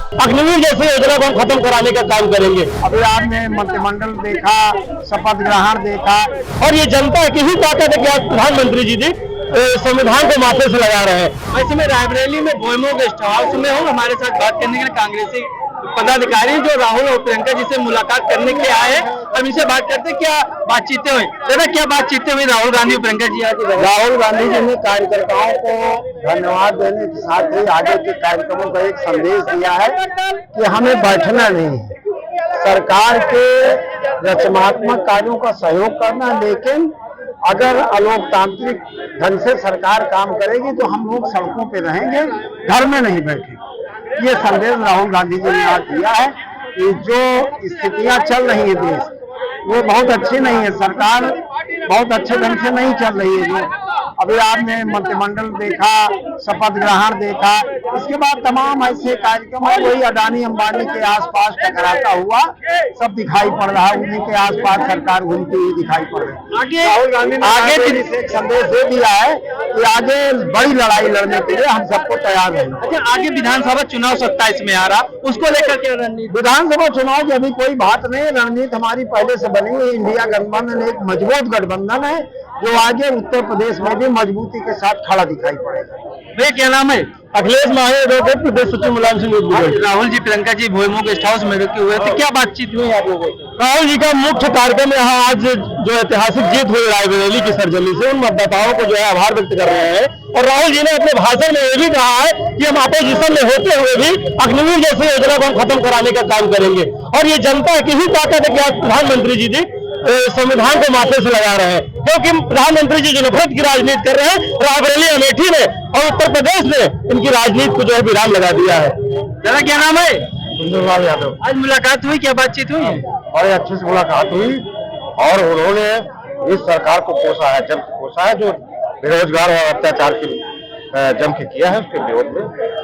अग्निवीर जैसी योजना को हम खत्म कराने का काम करेंगे। अभी आपने मंत्रिमंडल देखा, शपथ ग्रहण देखा, और ये जनता की ही ताकत है कि आज प्रधानमंत्री जी संविधान को माथे से लगा रहे हैं। ऐसे में रायबरेली में बोयमो गेस्ट हाउस में हूँ, हमारे साथ बात करने के लिए कांग्रेसी पदाधिकारी जो राहुल और प्रियंका जी से मुलाकात करने के लिए आए, हम इनसे बात करते क्या बातचीतें हुई। दादा क्या बातचीतें हुई राहुल गांधी और प्रियंका जी आज? राहुल गांधी जी ने कार्यकर्ताओं को धन्यवाद देने के साथ ही आगे के कार्यक्रमों का एक संदेश दिया है कि हमें बैठना नहीं है, सरकार के रचनात्मक कार्यों का सहयोग करना, लेकिन अगर अलोकतांत्रिक ढंग से सरकार काम करेगी तो हम लोग सड़कों पे रहेंगे, घर में नहीं बैठेंगे। ये संदेश राहुल गांधी जी ने आज दिया है कि जो स्थितियां चल रही है देश वो बहुत अच्छी नहीं है, सरकार बहुत अच्छे ढंग से नहीं चल रही है। जो अभी आपने मंत्रिमंडल देखा, शपथ ग्रहण देखा, इसके बाद तमाम ऐसे कार्यक्रम है वही अडानी अंबानी के आसपास टकराता हुआ सब दिखाई पड़ रहा है, उन्हीं के आसपास सरकार घूमती हुई दिखाई पड़ रही है। आगे राहुल गांधी ने आगे एक संदेश दे दिया है कि आगे बड़ी लड़ाई लड़ने के लिए हम सबको तैयार हैं। अच्छा, आगे विधानसभा चुनाव 27 में आ रहा, उसको लेकर के रणनीति? विधानसभा चुनाव की अभी कोई बात नहीं, रणनीति हमारी पहले से बनी हुई। इंडिया गठबंधन एक मजबूत गठबंधन है जो आगे उत्तर प्रदेश में भी मजबूती के साथ खड़ा दिखाई पड़ेगा। भैया क्या नाम है? अखिलेश माहे एडवोकेट प्रदेश सचिव मुलायम सिंह यादव। राहुल जी प्रियंका जी भोईमो गेस्ट हाउस में रुके हुए थे, क्या बातचीत हुई आप लोगों को? राहुल जी का मुख्य कार्यक्रम यहाँ आज जो ऐतिहासिक जीत हुई रायबरेली की सरजमी से उन मतदाताओं को जो है आभार व्यक्त कर रहे हैं। और राहुल जी ने अपने भाषण में ये भी कहा है कि हम अपोजिशन में होते हुए भी अग्निवीर जैसी योजना को हम खत्म कराने का काम करेंगे। और ये जनता की ही ताकत है कि आज प्रधानमंत्री जी संविधान को माथे से लगा रहे हैं, क्योंकि प्रधानमंत्री जी जो नफरत की राजनीति कर रहे हैं रायबरेली अमेठी में और उत्तर प्रदेश में इनकी राजनीति को जो है विराम लगा दिया है। दादा क्या नाम है? सुंदरलाल यादव। आज मुलाकात हुई, क्या बातचीत हुई? बड़े अच्छे से मुलाकात हुई और उन्होंने इस सरकार को कोसा है, जब कोसा है जो बेरोजगार और अत्याचार की जम के किया है उसके विरोध में।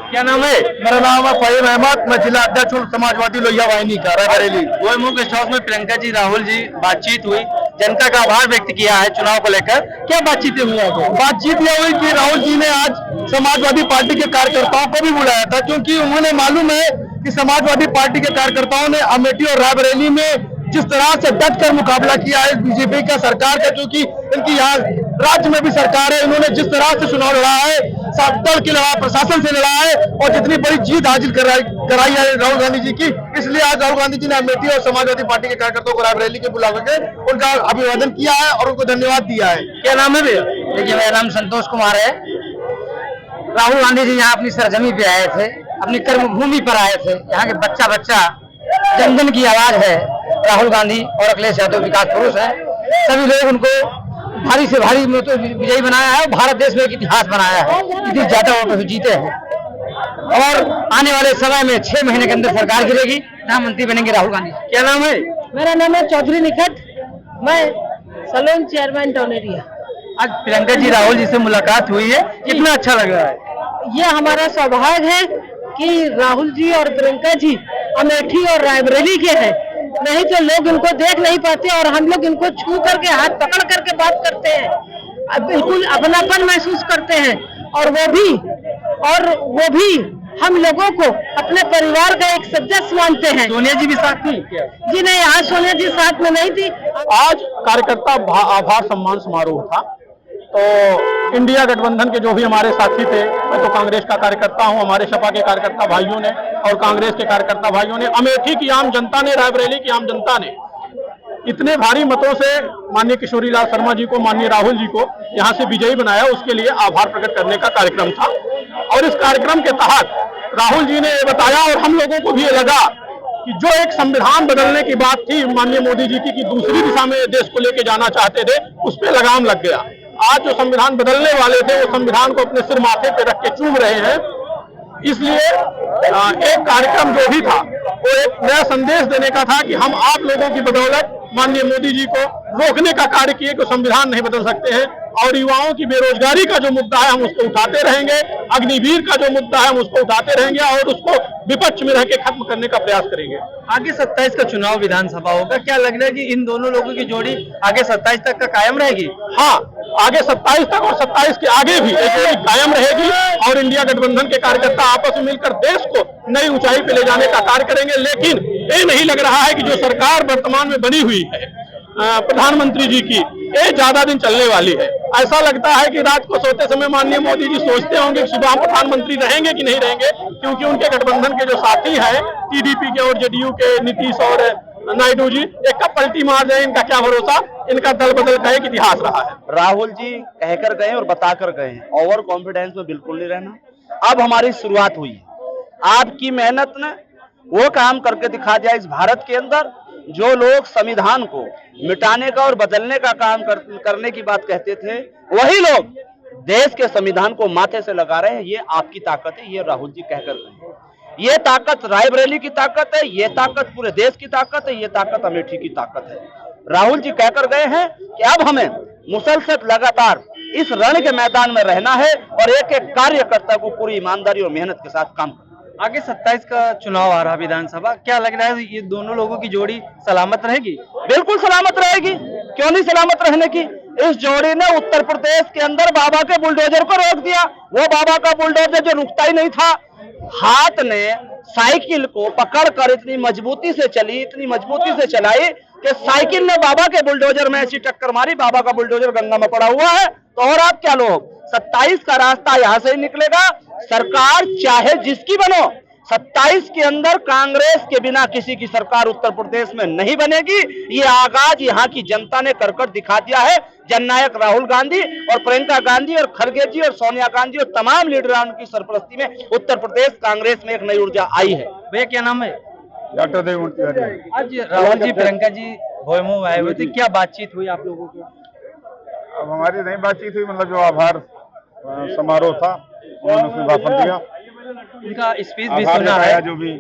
क्या नाम है? मेरा नाम है फहीम अहमद, मैं जिला अध्यक्ष समाजवादी लोहिया वाहिनी का रायबरेली। बोयमो गेस्ट हाउस में प्रियंका जी राहुल जी बातचीत हुई, जनता का आभार व्यक्त किया है चुनाव को लेकर, क्या बातचीतें हुई? बातचीत यह हुई कि राहुल जी ने आज समाजवादी पार्टी के कार्यकर्ताओं को भी बुलाया था, क्योंकि उन्हें मालूम है कि समाजवादी पार्टी के कार्यकर्ताओं ने अमेठी और रायबरेली में जिस तरह से डट कर मुकाबला किया है बीजेपी का सरकार का, क्योंकि इनकी यहाँ राज्य में भी सरकार है, इन्होंने जिस तरह से चुनाव लड़ा है, दल की लड़ा, प्रशासन से लड़ा है और जितनी बड़ी जीत हासिल कराई है राहुल गांधी जी की, इसलिए आज राहुल गांधी जी ने अमेठी और समाजवादी पार्टी के कार्यकर्ताओं को रायबरेली के बुला करके उनका अभिवादन किया है और उनको धन्यवाद दिया है। क्या नाम है भैया? देखिए मेरा नाम संतोष कुमार है। राहुल गांधी जी यहाँ अपनी सरजमी पे आए थे, अपनी कर्मभूमि पर आए थे। यहाँ के बच्चा बच्चा जन जन की आवाज है, राहुल गांधी और अखिलेश यादव विकास पुरुष है। सभी लोग उनको भारी से भारी में तो विजयी बनाया है, भारत देश में एक इतिहास बनाया है, इतनी ज्यादा वोटों से जीते हैं। और आने वाले समय में 6 महीने के अंदर सरकार गिरेगी, प्रधानमंत्री बनेंगे राहुल गांधी। क्या नाम है? मेरा नाम है चौधरी निखट, मैं सलोन चेयरमैन टाउन एरिया। आज प्रियंका जी राहुल जी से मुलाकात हुई है, कितना अच्छा लग रहा है? ये हमारा सौभाग्य है कि राहुल जी और प्रियंका जी अमेठी और रायबरेली के हैं, नहीं तो लोग इनको देख नहीं पाते और हम लोग इनको छू करके हाथ पकड़ करके बात करते हैं, बिल्कुल अपनापन महसूस करते हैं। और वो भी हम लोगों को अपने परिवार का एक सदस्य मानते हैं। सोनिया जी भी साथ थी क्या? जी नहीं, आज सोनिया जी साथ में नहीं थी। आज कार्यकर्ता आभार सम्मान समारोह था, तो इंडिया गठबंधन के जो भी हमारे साथी थे, मैं तो कांग्रेस का कार्यकर्ता हूं, हमारे सपा के कार्यकर्ता भाइयों ने और कांग्रेस के कार्यकर्ता भाइयों ने, अमेठी की आम जनता ने, रायबरेली की आम जनता ने इतने भारी मतों से माननीय किशोरी लाल शर्मा जी को, माननीय राहुल जी को यहाँ से विजयी बनाया, उसके लिए आभार प्रकट करने का कार्यक्रम था। और इस कार्यक्रम के तहत राहुल जी ने ये बताया और हम लोगों को भी ये लगा कि जो एक संविधान बदलने की बात थी माननीय मोदी जी की कि दूसरी दिशा में देश को लेके जाना चाहते थे, उस पर लगाम लग गया। आज जो संविधान बदलने वाले थे वो संविधान को अपने सिर माथे पे रख के चूम रहे हैं। इसलिए एक कार्यक्रम जो भी था वो एक नया संदेश देने का था कि हम आप लोगों की बदौलत माननीय मोदी जी को रोकने का कार्य किए कि संविधान नहीं बदल सकते हैं। और युवाओं की बेरोजगारी का जो मुद्दा है हम उसको उठाते रहेंगे, अग्निवीर का जो मुद्दा है हम उसको उठाते रहेंगे और उसको विपक्ष में रह के खत्म करने का प्रयास करेंगे। आगे 27 का चुनाव विधानसभा होगा, क्या लग रहा है कि इन दोनों लोगों की जोड़ी आगे 27 तक का कायम रहेगी? हाँ, आगे 27 तक और 27 के आगे भी एक जोड़ी कायम रहेगी और इंडिया गठबंधन के कार्यकर्ता आपस में मिलकर देश को नई ऊंचाई पे ले जाने का कार्य करेंगे। लेकिन ये नहीं लग रहा है कि जो सरकार वर्तमान में बनी हुई है प्रधानमंत्री जी की, ये ज्यादा दिन चलने वाली है। ऐसा लगता है कि रात को सोते समय माननीय मोदी जी सोचते होंगे कि सुबह प्रधानमंत्री रहेंगे कि नहीं रहेंगे, क्योंकि उनके गठबंधन के जो साथी हैं टीडीपी के और जेडीयू के नीतीश और नायडू जी, एक कब पलटी मार जाए इनका क्या भरोसा, इनका दल बदल का एक इतिहास रहा है। राहुल जी कहकर गए और बताकर गए हैं, ओवर कॉन्फिडेंस में बिल्कुल नहीं रहना। अब हमारी शुरुआत हुई है, आपकी मेहनत ने वो काम करके दिखा दिया इस भारत के अंदर जो लोग संविधान को मिटाने का और बदलने का काम करने की बात कहते थे, वही लोग देश के संविधान को माथे से लगा रहे हैं। ये आपकी ताकत है, ये राहुल जी कहकर गए हैं। ये ताकत रायबरेली की ताकत है, ये ताकत पूरे देश की ताकत है, ये ताकत अमेठी की ताकत है। राहुल जी कहकर गए हैं कि अब हमें मुसलसल लगातार इस रण के मैदान में रहना है और एक एक कार्यकर्ता को पूरी ईमानदारी और मेहनत के साथ काम करना। आगे 27 का चुनाव आ रहा विधानसभा, क्या लग रहा है ये दोनों लोगों की जोड़ी सलामत रहेगी? बिल्कुल सलामत रहेगी, क्यों नहीं सलामत रहने की। इस जोड़ी ने उत्तर प्रदेश के अंदर बाबा के बुलडोजर को रोक दिया। वो बाबा का बुलडोजर जो रुकता ही नहीं था, हाथ ने साइकिल को पकड़कर इतनी मजबूती से चली, इतनी मजबूती से चलाई कि साइकिल ने बाबा के बुलडोजर में ऐसी टक्कर मारी, बाबा का बुलडोजर गंगा में पड़ा हुआ है। तो और आप क्या लोग, 27 का रास्ता यहां से ही निकलेगा। सरकार चाहे जिसकी बनो, 27 के अंदर कांग्रेस के बिना किसी की सरकार उत्तर प्रदेश में नहीं बनेगी। ये आगाज यहाँ की जनता ने कर दिखा दिया है। जननायक राहुल गांधी और प्रियंका गांधी और खड़गे जी और सोनिया गांधी और तमाम लीडरान की सरपरस्ती में उत्तर प्रदेश कांग्रेस में एक नई ऊर्जा आई है। भैया क्या नाम है? डॉक्टर देवमूर्ति। आज राहुल जी प्रियंका जी भोयमू आए हुए थे, क्या बातचीत हुई आप लोगों की? अब हमारी नहीं बातचीत हुई, मतलब जो आभार समारोह था उन्होंने उसमें भाषण दिया, उनका स्पीच भी सुना है। जो भी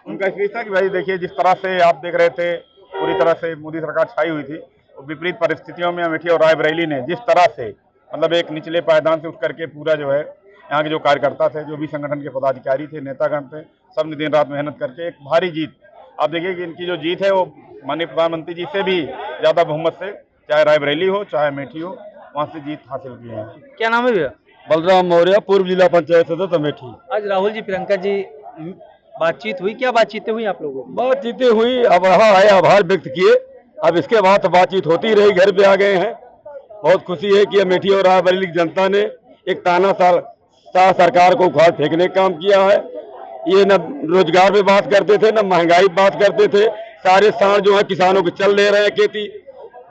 उनका स्पीच था कि भाई देखिए, जिस तरह से आप देख रहे थे पूरी तरह से मोदी सरकार छाई हुई थी, विपरीत परिस्थितियों में अमेठी और रायबरेली ने जिस तरह से मतलब एक निचले पायदान से उठ करके पूरा जो है यहाँ के जो कार्यकर्ता थे, जो भी संगठन के पदाधिकारी थे, नेतागण थे, सब ने दिन रात मेहनत करके एक भारी जीत, आप देखिए कि इनकी जो जीत है वो माननीय प्रधानमंत्री जी से भी ज्यादा बहुमत से, चाहे रायबरेली हो चाहे अमेठी हो, वहाँ से जीत हासिल की है। क्या नाम है भैया? बलराम मौर्य, पूर्व जिला पंचायत सदस्य अमेठी। आज राहुल जी प्रियंका जी बातचीत हुई, क्या बातचीतें हुई आप लोगों की? बातचीतें हुई, अब वहाँ आए, आभार व्यक्त किए। अब इसके बाद तो बातचीत होती रही, घर पे आ गए हैं। बहुत खुशी है कि अमेठी और रायबरेली की जनता ने एक तानाशाह सरकार को उखाड़ फेंकने का काम किया है। ये न रोजगार पे बात करते थे, न महंगाई पे बात करते थे। सारे साल जो है किसानों के चल ले रहे हैं, खेती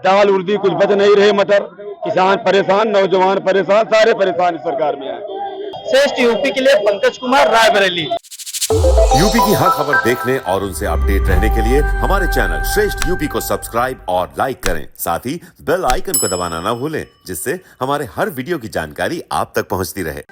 दाल उर्दी कुछ बच नहीं रहे, मटर, किसान परेशान, नौजवान परेशान, सारे परेशान इस सरकार में है। श्रेष्ठ यूपी के लिए पंकज कुमार, रायबरेली। यूपी की हर खबर देखने और उनसे अपडेट रहने के लिए हमारे चैनल श्रेष्ठ यूपी को सब्सक्राइब और लाइक करें। साथ ही बेल आइकन को दबाना ना भूलें, जिससे हमारे हर वीडियो की जानकारी आप तक पहुंचती रहे।